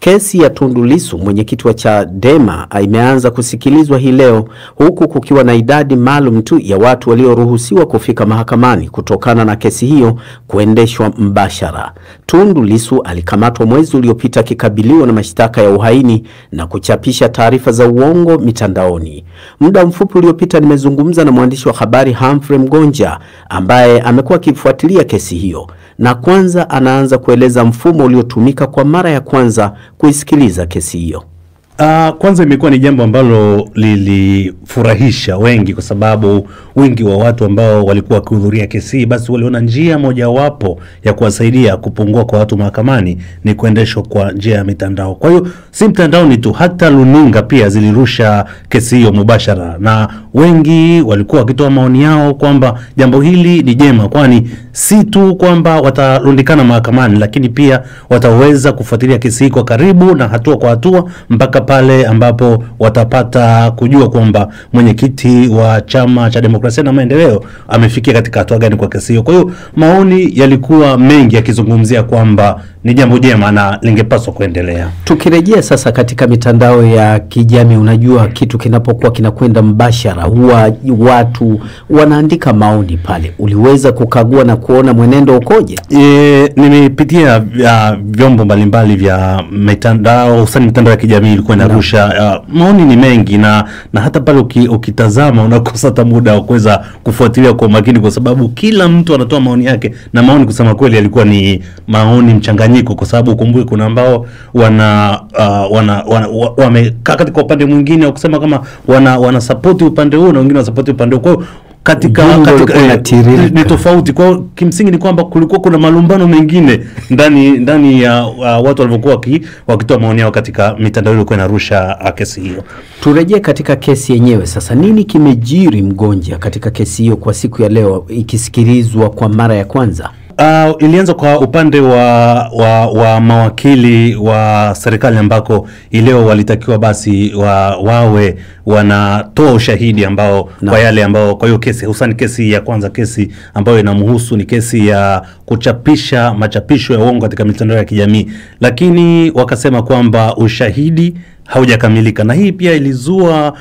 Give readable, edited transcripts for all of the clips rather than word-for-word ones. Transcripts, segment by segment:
Kesi ya Tundu Lissu, mwenyekiti wa Chadema, imeanza kusikilizwa hii leo, huku kukiwa na idadi maalum tu ya watu walioruhusiwa kufika mahakamani kutokana na kesi hiyo kuendeshwa mbashara. Tundu Lissu alikamatwa mwezi uliopita akikabiliwa na mashtaka ya uhaini na kuchapisha taarifa za uongo mitandaoni. Muda mfupi uliopita nimezungumza na mwandishi wa habari Humphrey Mgonja ambaye amekuwa akifuatilia kesi hiyo, na kwanza anaanza kueleza mfumo uliotumika kwa mara ya kwanza kuisikiliza kesi hiyo. Kwanza imekuwa ni jambo ambalo lilifurahisha wengi, kwa sababu wengi wa watu ambao walikuwa kuhudhuria kesi basi waliona njia mojawapo ya kuwasaidia kupungua kwa watu mahakamani ni kuendeshwa kwa njia ya mitandao. Kwa hiyo si mtandaoni tu, hata luninga pia zilirusha kesi hiyo mubashara, na wengi walikuwa wakitoa maoni yao kwamba jambo hili ni jema, kwani si tu kwamba watarundikana mahakamani, lakini pia wataweza kufuatilia kesi hii kwa karibu na hatua kwa hatua mpaka pale ambapo watapata kujua kwamba mwenyekiti wa Chama cha Demokrasia na Maendeleo amefikia katika hatua gani kwa kesi hiyo. Kwa hiyo maoni yalikuwa mengi yakizungumzia kwamba ni jambo jema na lingepaswa kuendelea. Tukirejea sasa katika mitandao ya kijamii, unajua kitu kinapokuwa kinakwenda mbashara huwa watu wanaandika maoni pale. Uliweza kukagua na kuona mwenendo ukoje? Nimepitia vyombo mbalimbali vya mitandao, hususan mitandao ya kijamii ilikuwa inarusha maoni ni mengi, na hata pale ukitazama unakosa hata muda wa kuweza kufuatilia kwa makini, kwa sababu kila mtu anatoa maoni yake, na maoni kusema kweli yalikuwa ni maoni mchanganyiko, kwa sababu ukumbuke kuna ambao wamekaa katika upande mwingine kusema kama wana support upande huu na wengine wana support upande huu. Kwa hiyo katika ni tofauti. Kwa kimsingi ni kwamba kulikuwa kuna malumbano mengine ndani ya watu walivyokuwa wakitoa maoni yao katika mitandao ilikuwa inarusha kesi hiyo. Turejee katika kesi yenyewe sasa. Nini kimejiri, Mgonja, katika kesi hiyo kwa siku ya leo ikisikilizwa kwa mara ya kwanza? Ilianza kwa upande wa mawakili wa serikali, ambako leo walitakiwa basi wawe wanatoa ushahidi ambao kwa yale ambao, kwa hiyo kesi hususan kesi ya kwanza, kesi ambayo inamhusu ni kesi ya kuchapisha machapisho ya uongo katika mitandao ya kijamii, lakini wakasema kwamba ushahidi haujakamilika, na hii pia ilizua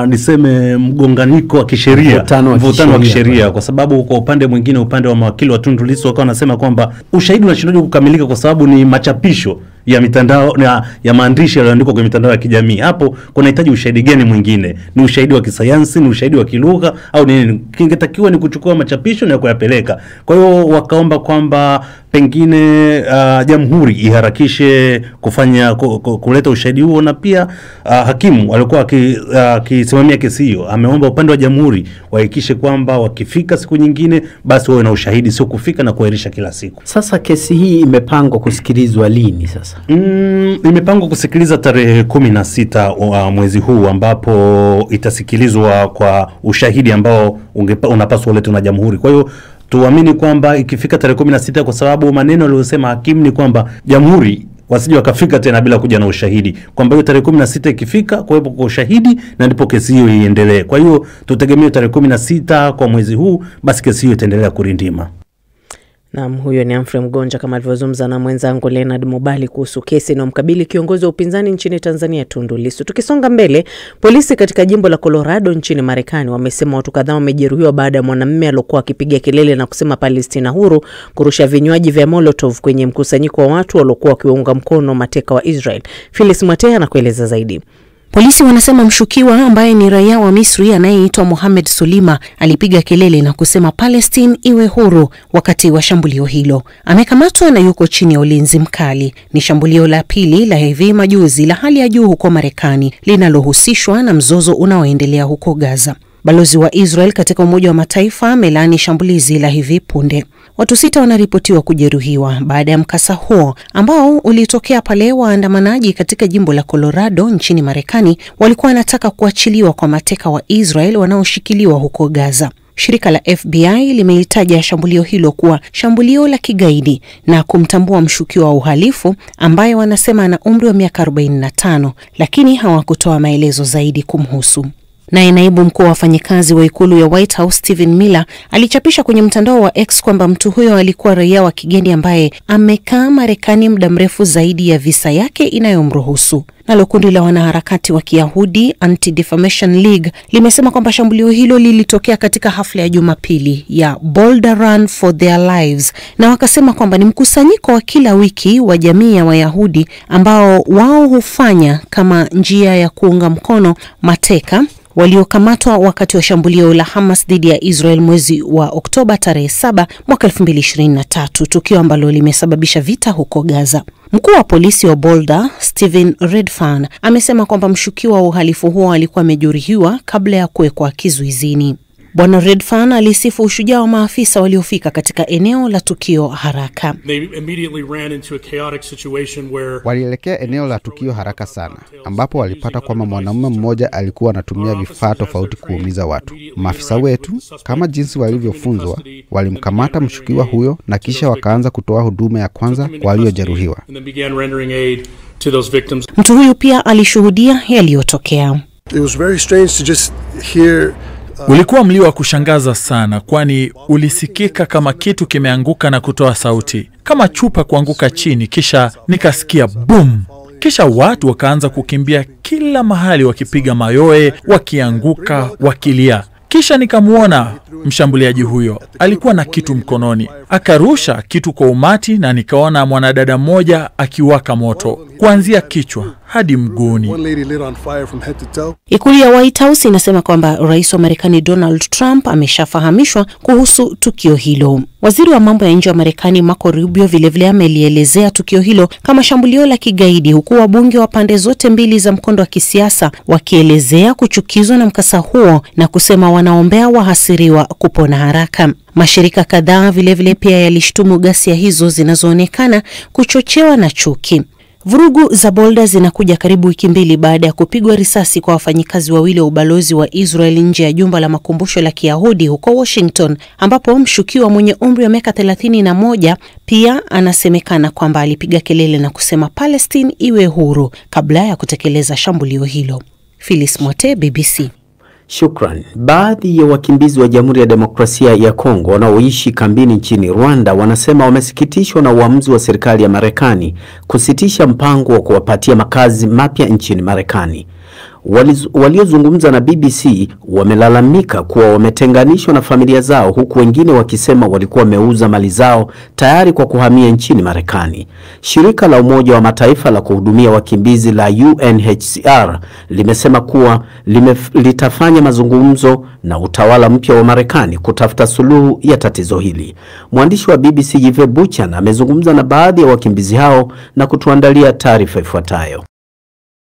niseme mgonganiko wa kisheria, mvutano wa kisheria, kwa sababu kwa upande mwingine, upande wa mawakili wa Tundu Lissu wakawa wanasema kwamba ushahidi unashindwa kukamilika kwa sababu ni machapisho ya mitandao ya maandishi yaliyoandikwa kwenye mitandao ya kijamii. Hapo kunahitaji ushahidi gani mwingine? Ni ushahidi wa kisayansi, ni ushahidi wa kilugha, au nini? Kingetakiwa ni kuchukua machapisho na kuyapeleka. Kwa hiyo wakaomba kwamba pengine jamhuri iharakishe kuleta ushahidi huo, na pia hakimu alikuwa akisimamia kesi hiyo ameomba upande wa jamhuri wahakikishe kwamba wakifika siku nyingine basi wawe na ushahidi, sio kufika na kuahirisha kila siku. Sasa kesi hii imepangwa kusikilizwa lini sasa? Imepangwa kusikiliza tarehe 16 wa mwezi huu, ambapo itasikilizwa kwa ushahidi ambao unapaswa uletwe na jamhuri. Kwa hiyo tuamini kwamba ikifika tarehe 16, kwa sababu maneno aliyosema hakimu ni kwamba jamhuri wasije wakafika tena bila kuja na ushahidi, kwamba hiyo tarehe 16 ikifika kwa hiyo kwa ushahidi na ndipo kesi hiyo iendelee. Kwa hiyo tutegemea tarehe 16 kwa mwezi huu basi kesi hiyo itaendelea kurindima. Naam, huyo ni Humphrey Mgonja kama alivyozungumza na mwenzangu Leonard Mubali kuhusu kesi na mkabili kiongozi wa upinzani nchini Tanzania Tundu Lissu. Tukisonga mbele, polisi katika jimbo la Colorado nchini Marekani wamesema watu kadhaa wamejeruhiwa baada ya mwanamume aliyokuwa akipiga kelele na kusema Palestina huru kurusha vinywaji vya Molotov kwenye mkusanyiko wa watu waliokuwa wakiunga mkono mateka wa Israel. Phyllis Mwatea anakueleza zaidi. Polisi wanasema mshukiwa ambaye ni raia wa Misri anayeitwa Mohamed Sulima alipiga kelele na kusema Palestine iwe huru wakati wa shambulio hilo. Amekamatwa na yuko chini ya ulinzi mkali. Ni shambulio la pili la hivi majuzi la hali ya juu huko Marekani linalohusishwa na mzozo unaoendelea huko Gaza. Balozi wa Israel katika Umoja wa Mataifa amelaani shambulizi la hivi punde. Watu 6 wanaripotiwa kujeruhiwa baada ya mkasa huo ambao ulitokea pale waandamanaji katika jimbo la Colorado nchini Marekani walikuwa wanataka kuachiliwa kwa mateka wa Israel wanaoshikiliwa huko Gaza. Shirika la FBI limeitaja shambulio hilo kuwa shambulio la kigaidi na kumtambua mshukiwa wa uhalifu ambaye wanasema ana umri wa miaka 45, lakini hawakutoa maelezo zaidi kumhusu. Naye naibu mkuu wa wafanyikazi wa ikulu ya White House Stephen Miller alichapisha kwenye mtandao wa X kwamba mtu huyo alikuwa raia wa kigeni ambaye amekaa Marekani muda mrefu zaidi ya visa yake inayomruhusu. Nalo kundi la wanaharakati wa Kiyahudi Anti-Defamation League limesema kwamba shambulio hilo lilitokea katika hafla ya Jumapili ya Boulder Run for Their Lives, na wakasema kwamba ni mkusanyiko wa kila wiki wa jamii ya Wayahudi ambao wao hufanya kama njia ya kuunga mkono mateka waliokamatwa wakati wa shambulio la Hamas dhidi ya Israel mwezi wa Oktoba tarehe 7 mwaka 2023, tukio ambalo limesababisha vita huko Gaza. Mkuu wa polisi wa Boulder, Steven Redfern, amesema kwamba mshukiwa wa uhalifu huo alikuwa amejeruhiwa kabla ya kuwekwa kizuizini. Bwana Redfern alisifu ushujaa wa maafisa waliofika katika eneo la tukio haraka. Walielekea eneo la tukio haraka sana, ambapo walipata kwamba mwanamume mmoja alikuwa anatumia vifaa tofauti kuumiza watu. Maafisa wetu, kama jinsi walivyofunzwa, walimkamata mshukiwa huyo na kisha wakaanza kutoa huduma ya kwanza kwa waliojeruhiwa. Mtu huyu pia alishuhudia yaliyotokea. Ulikuwa mlio wa kushangaza sana, kwani ulisikika kama kitu kimeanguka na kutoa sauti kama chupa kuanguka chini, kisha nikasikia boom. Kisha watu wakaanza kukimbia kila mahali wakipiga mayowe, wakianguka, wakilia. Kisha nikamuona mshambuliaji huyo alikuwa na kitu mkononi, akarusha kitu kwa umati, na nikaona mwanadada mmoja akiwaka moto kuanzia kichwa hadi mguuni. Ikulu ya White House inasema kwamba Rais wa Marekani Donald Trump ameshafahamishwa kuhusu tukio hilo. Waziri wa mambo ya nje wa Marekani Marco Rubio vilevile amelielezea tukio hilo kama shambulio la kigaidi, huku wabunge wa pande zote mbili za mkondo wa kisiasa wakielezea kuchukizwa na mkasa huo na kusema wanaombea wahasiriwa kupona haraka. Mashirika kadhaa vilevile pia yalishtumu ghasia hizo zinazoonekana kuchochewa na chuki. Vurugu za Boulder zinakuja karibu wiki mbili baada ya kupigwa risasi kwa wafanyikazi wawili wa ubalozi wa Israel nje ya jumba la makumbusho la Kiyahudi huko Washington, ambapo mshukiwa mwenye umri wa miaka 31 pia anasemekana kwamba alipiga kelele na kusema Palestine iwe huru kabla ya kutekeleza shambulio hilo. Phyllis Mote, BBC. Shukran. Baadhi ya wakimbizi wa Jamhuri ya Demokrasia ya Kongo wanaoishi kambini nchini Rwanda wanasema wamesikitishwa na uamuzi wa serikali ya Marekani kusitisha mpango wa kuwapatia makazi mapya nchini Marekani. Waliozungumza na BBC wamelalamika kuwa wametenganishwa na familia zao, huku wengine wakisema walikuwa wameuza mali zao tayari kwa kuhamia nchini Marekani. Shirika la Umoja wa Mataifa la kuhudumia wakimbizi la UNHCR limesema kuwa litafanya mazungumzo na utawala mpya wa Marekani kutafuta suluhu ya tatizo hili. Mwandishi wa BBC Yves Buchan amezungumza na baadhi ya wakimbizi hao na kutuandalia taarifa ifuatayo.